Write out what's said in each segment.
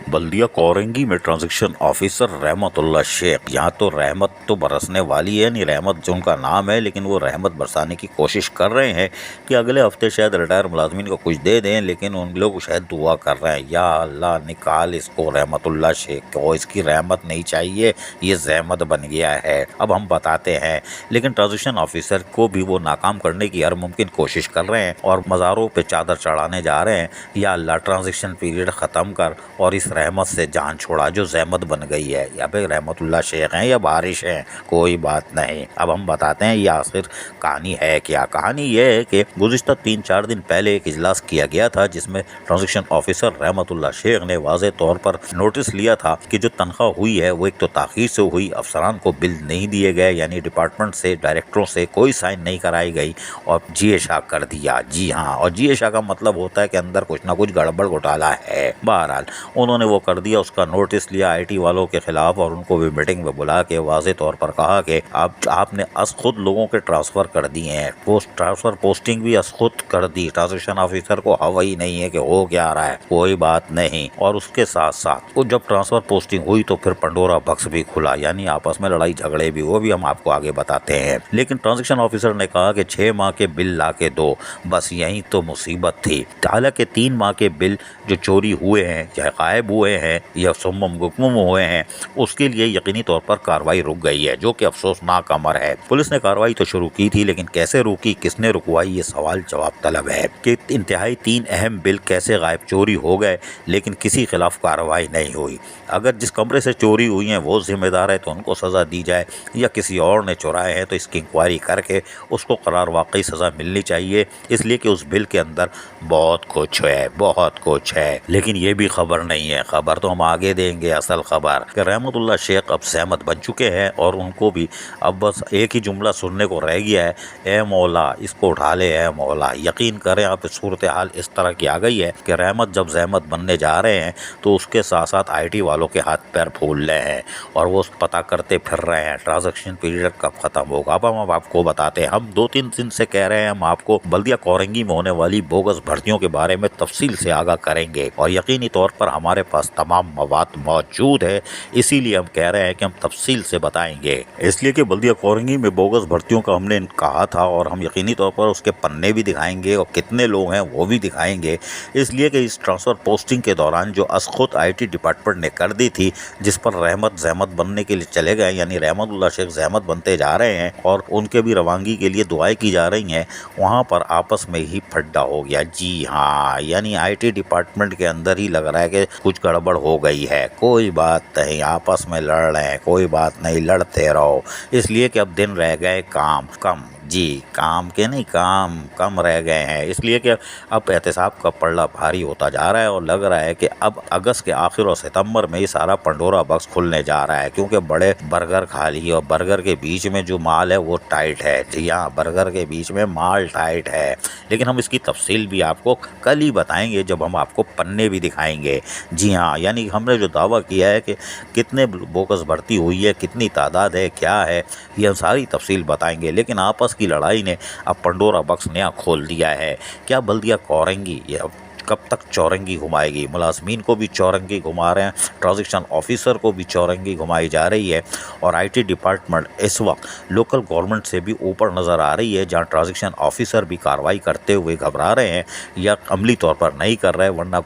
बल्दिया कोरंगी में transaction officer रहमतुल्लाह शेख, यहाँ तो रहमत तो बरसने वाली है, नहीं रहमत जो उनका नाम है, लेकिन वो रहमत बरसाने की कोशिश कर रहे हैं कि अगले हफ्ते शायद रिटायर मुलाजमीन को कुछ दे दें, लेकिन उन लोग शायद दुआ कर रहे हैं, या अल्लाह निकाल इसको रहमतुल्लाह शेख को, इसकी रहमत नहीं चाहिए, ये जहमत बन गया है। अब हम बताते हैं, लेकिन ट्रांजैक्शन ऑफिसर को भी वो नाकाम करने की हर मुमकिन कोशिश कर रहे हैं और मज़ारों पे चादर चढ़ाने जा रहे हैं, या अल्लाह ट्रांजैक्शन पीरियड ख़त्म कर और इस रहमत से जान छोड़ा जो जहमत बन गई है। या भाई रहमतुल्लाह शेख हैं या बारिश हैं, कोई बात नहीं। अब हम बताते हैं ये आखिर कहानी है क्या। कहानी ये है कि गुज़िश्ता 3-4 दिन पहले एक इजलास किया गया था जिसमें ट्रांजैक्शन ऑफिसर रहमतुल्लाह शेख ने वाज़े तौर पर नोटिस लिया था कि जो तनख्वाह हुई है वो एक तो ताख़ीर से हुई, अफसरान को बिल नहीं दिए गए, यानी डिपार्टमेंट से डायरेक्टरों से कोई साइन नहीं कराई गई और GSA कर दिया। जी हाँ, और GSA का मतलब होता है कि अंदर कुछ ना कुछ गड़बड़ घोटाला है। बहरहाल उन्होंने वो कर दिया, उसका नोटिस लिया IT वालों के खिलाफ और उनको भी मीटिंग में बुला के वाज़े तौर पर कहा कि आपने खुद लोगों के ट्रांसफ़र कर दिए हैं, ट्रांसफ़र पोस्टिंग भी खुद कर दी, ट्रांजैक्शन ऑफिसर को हवा ही नहीं है कि हो क्या रहा है, कोई बात नहीं। और उसके साथ साथ वो जब ट्रांसफ़र पोस्टिंग हुई तो फिर पंडोरा बक्स भी खुला, यानी आपस में लड़ाई झगड़े भी, वो भी हम आपको आगे बताते हैं। लेकिन ट्रांजैक्शन ऑफिसर ने कहा कि 6 माह के बिल ला के दो, बस यही तो मुसीबत थी। हालांकि 3 माह के बिल जो चोरी हुए हैं, चाहे गायब हुए हैं या सुम्मम गुकमुम हुए हैं, उसके लिए यकीनी तौर पर कार्रवाई रुक गई है, जो कि अफसोसनाक अमर है। पुलिस ने कार्रवाई तो शुरू की थी, लेकिन कैसे रुकी, किसने रुकवाई, ये सवाल जवाब तलब है कि इंतहाई 3 अहम बिल कैसे गायब चोरी हो गए, लेकिन किसी खिलाफ कार्रवाई नहीं हुई। अगर जिस कमरे से चोरी हुई हैं वो जिम्मेदार है तो उनको सज़ा दी जाए, या किसी और ने चुराए हैं तो इसकी इंक्वायरी करके उसको करार वाकई सज़ा मिलनी चाहिए, इसलिए कि उस बिल के अंदर बहुत कुछ है, बहुत कुछ है। लेकिन ये भी खबर नहीं है, खबर तो हम आगे देंगे। असल खबर कि रहमतुल्लाह शेख अब सहमत बन चुके हैं और उनको भी अब बस एक ही जुमला सुनने को रह गया है, ए मौला इसको उठा ले, ए मौला। यकीन करें आप, सूरत हाल इस तरह की आ गई है कि रहमत जब जहमत बनने जा रहे हैं तो उसके साथ साथ IT वालों के हाथ पैर फूल रहे हैं और वो पता करते फिर रहे हैं ट्रांजैक्शन पीरियड कब ख़त्म होगा। अब हम आपको बताते हैं, हम 2-3 दिन से कह रहे हैं, हम आपको बल्दिया कोरंगी में होने वाली बोगस भर्तियों के बारे में तफसील से आगाह करेंगे और यकीनी तौर पर हमारे पास तमाम मवाद मौजूद है, इसीलिए हम कह रहे हैं कि हम तफसील से बताएंगे। इसलिए कि बल्दिया कोरंगी में बोगस भर्तियों का हमने कहा था और हम यकीनी तौर पर उसके पन्ने भी दिखाएंगे और कितने लोग हैं वो भी दिखाएंगे। इसलिए कि इस ट्रांसफ़र पोस्टिंग के दौरान जो खुद IT डिपार्टमेंट ने कर दी थी, जिस पर रहमत जहमत बनने के लिए चले गए, यानी रहमतुल्लाह शेख जहमत बनते जा रहे हैं और उनके भी रवानगी के लिए दुआएं की जा रही हैं, वहाँ पर आपस में ही फड्डा हो गया। जी हाँ, यानी IT डिपार्टमेंट के अंदर ही लग रहा है कि कुछ गड़बड़ हो गई है। कोई बात नहीं, आपस में लड़ रहे हैं, कोई बात नहीं, लड़ते रहो। इसलिए कि अब दिन रह गए काम कम, जी काम के नहीं, काम कम रह गए हैं। इसलिए कि अब एहतसाब का पल्ला भारी होता जा रहा है और लग रहा है कि अब अगस्त के आखिर और सितंबर में ये सारा पंडोरा बक्स खुलने जा रहा है, क्योंकि बड़े बर्गर खा लिए और बर्गर के बीच में जो माल है वो टाइट है। जी हाँ, बर्गर के बीच में माल टाइट है। लेकिन हम इसकी तफसील भी आपको कल ही बताएंगे जब हम आपको पन्ने भी दिखाएंगे। जी हाँ, यानी हमने जो दावा किया है कि कितने बोगस भर्ती हुई है, कितनी तादाद है, क्या है, ये हम सारी तफसील बताएंगे। लेकिन आपस की लड़ाई ने अब पंडोरा बक्स नया खोल दिया है। क्या बल्दिया कोरंगी ये अब कब तक चौरंगी घुमाएगी? मुलाजमीन को भी चौरंगी घुमा रहे हैं, ट्रांजैक्शन ऑफिसर को भी चौरंगी घुमाई जा रही है और IT डिपार्टमेंट इस वक्त लोकल गवर्नमेंट से भी ऊपर नज़र आ रही है, जहां ट्रांजैक्शन ऑफिसर भी कार्रवाई करते हुए घबरा रहे हैं या अमली तौर पर नहीं कर रहे, वरना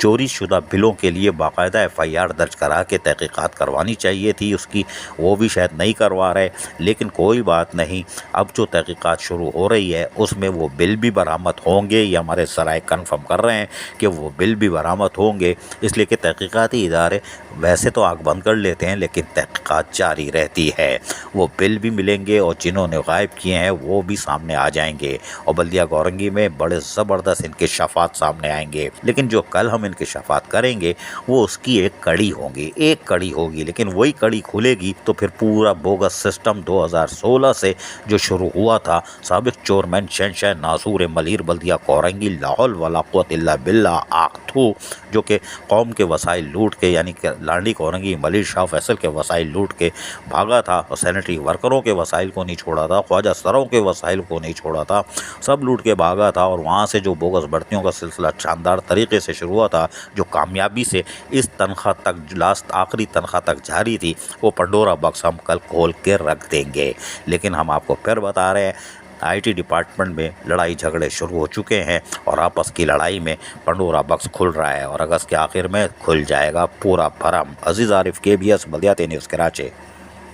चोरी शुदा बिलों के लिए बाकायदा FIR दर्ज करा के तहकीकात करवानी चाहिए थी उसकी, वो भी शायद नहीं करवा रहे। लेकिन कोई बात नहीं, अब जो तहकीकात शुरू हो रही है उसमें वो बिल भी बरामद होंगे, ये हमारे सराय कन्फर्म कर रहे हैं कि वो बिल भी बरामद होंगे। इसलिए कि तहकीकाती इदारे वैसे तो आँख बंद कर लेते हैं, लेकिन तहकीकात जारी रहती है। वो बिल भी मिलेंगे और जिन्होंने गायब किए हैं वो भी सामने आ जाएंगे और बल्दिया कोरंगी में बड़े ज़बरदस्त इंकशाफात सामने आएंगे। लेकिन जो कल हम इंकशाफात करेंगे वो उसकी एक कड़ी होगी, लेकिन वही कड़ी खुलेगी तो फिर पूरा बोगस सिस्टम 2016 से जो शुरू हुआ था, साबिक चोरमैन शहंशाह नासूर मलीर बल्दिया कोरंगी लाहौल वला कुव्वत इल्ला बिल्ला आखथू जो कि कौम के वसाइल लूट के यानी कि लांडी कोरंगी मलिक शाह फैसल के वसाइल लूट के भागा था और सैनिटरी वर्करों के वसाइल को नहीं छोड़ा था, ख्वाजा सरों के वसाइल को नहीं छोड़ा था, सब लूट के भागा था। और वहाँ से जो बोगस भर्तियों का सिलसिला शानदार तरीके से शुरू हुआ था, जो कामयाबी से इस तनख्वाह तक लास्ट आखिरी तनख्वाह तक जारी थी, वो पंडोरा बॉक्स हम कल खोल के रख देंगे। लेकिन हम आपको फिर बता रहे हैं, आईटी डिपार्टमेंट में लड़ाई झगड़े शुरू हो चुके हैं और आपस की लड़ाई में पंडोरा बॉक्स खुल रहा है और अगस्त के आखिर में खुल जाएगा पूरा भरम। अजीज आरिफ, KBS बल्दियाती न्यूज़ कराची।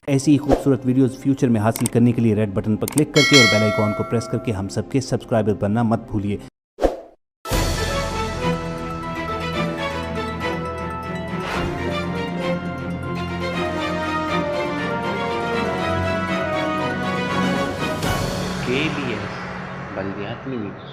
ऐसी ही खूबसूरत वीडियोस फ्यूचर में हासिल करने के लिए रेड बटन पर क्लिक करके और बेल आइकॉन को प्रेस करके हम सबके सब्सक्राइबर बनना मत भूलिए। KBS बल्दियाती न्यूज़।